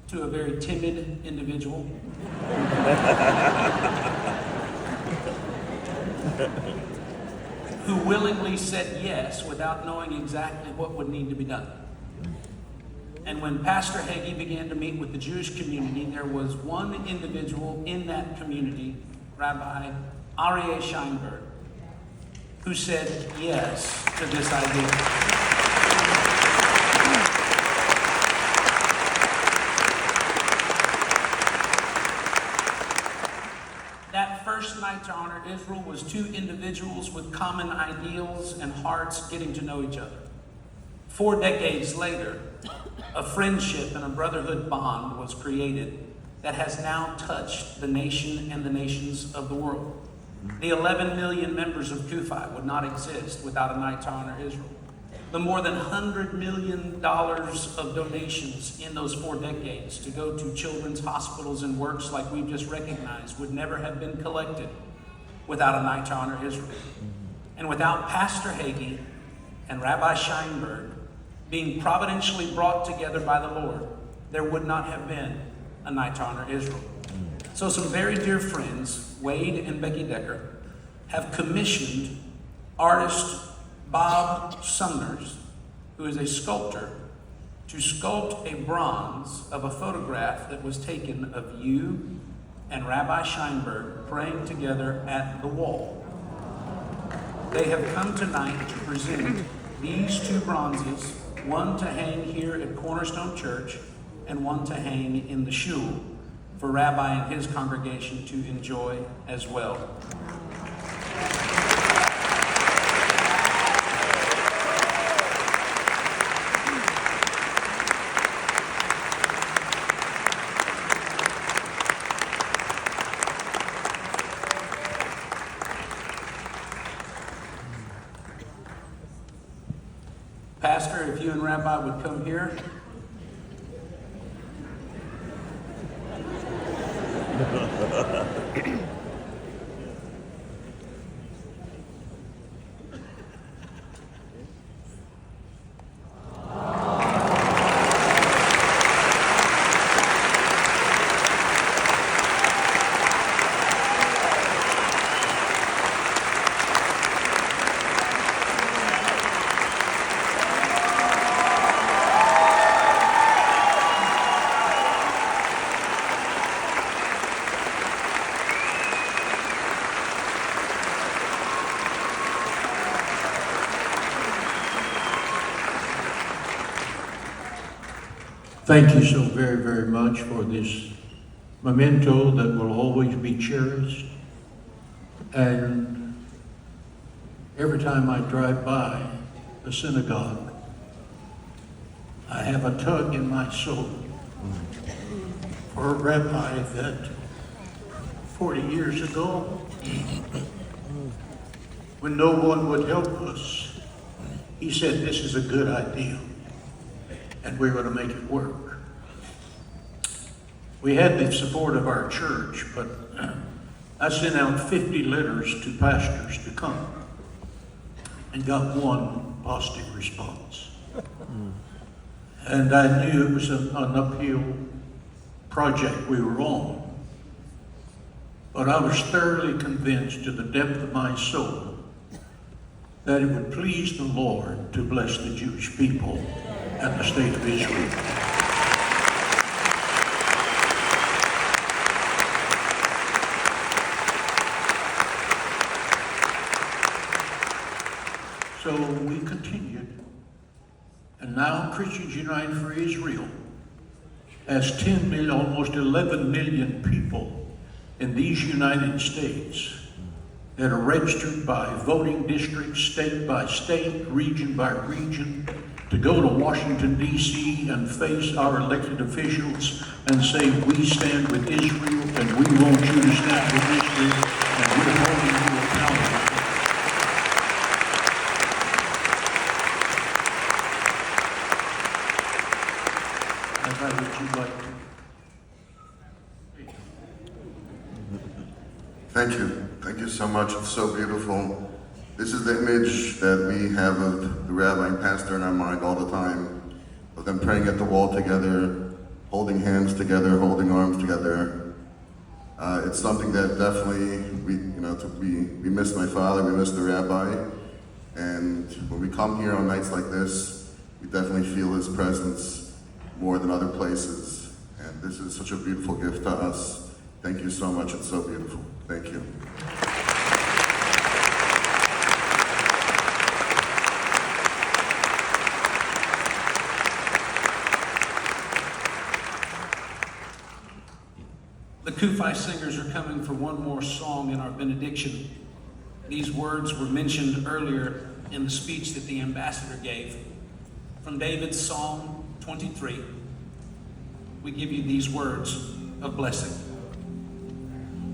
to a very timid individual. Who willingly said yes without knowing exactly what would need to be done. And when Pastor Hagee began to meet with the Jewish community, there was one individual in that community, Rabbi Aryeh Sheinberg, who said yes to this idea. That first night to Honor Isreal was two individuals with common ideals and hearts getting to know each other. 4 decades later, a friendship and a brotherhood bond was created that has now touched the nation and the nations of the world. The 11 million members of CUFI would not exist without a night to Honor Isreal. The more than $100 million of donations in those 4 decades to go to children's hospitals and works like we've just recognized would never have been collected without a night to Honor Isreal. And without Pastor Hagee and Rabbi Sheinberg being providentially brought together by the Lord, there would not have been a night to Honor Isreal. So some very dear friends, Wade and Becky Decker, have commissioned artist Bob Sumners, who is a sculptor, to sculpt a bronze of a photograph that was taken of you and Rabbi Sheinberg praying together at the wall. They have come tonight to present these 2 bronzes, one to hang here at Cornerstone Church and one to hang in the shul for Rabbi and his congregation to enjoy as well. Pastor, if you and Rabbi would come here. Thank you so very, very much for this memento that will always be cherished. And every time I drive by the synagogue, I have a tug in my soul for a rabbi that 40 years ago, when no one would help us, he said, this is a good idea, and we're going to make it work. We had the support of our church, but I sent out 50 letters to pastors to come and got 1 positive response. And I knew it was an uphill project we were on, but I was thoroughly convinced to the depth of my soul that it would please the Lord to bless the Jewish people and the state of Israel. So we continued, and now Christians United for Israel has 10 million, almost 11 million people in these United States that are registered by voting district, state by state, region by region, to go to Washington, D.C. and face our elected officials and say, we stand with Israel and we want you to stand with Israel and we're holding you accountable. How would you like to? Thank you. Thank you so much. It's so beautiful. This is the image that we have of the rabbi and pastor in our mind all the time, of them praying at the wall together, holding hands together, holding arms together. It's something that definitely, we miss my father, we miss the rabbi, and when we come here on nights like this, we definitely feel his presence more than other places, and this is such a beautiful gift to us. Thank you so much, it's so beautiful. Thank you. The Kufi singers are coming for one more song in our benediction. These words were mentioned earlier in the speech that the ambassador gave. From David's Psalm 23, we give you these words of blessing.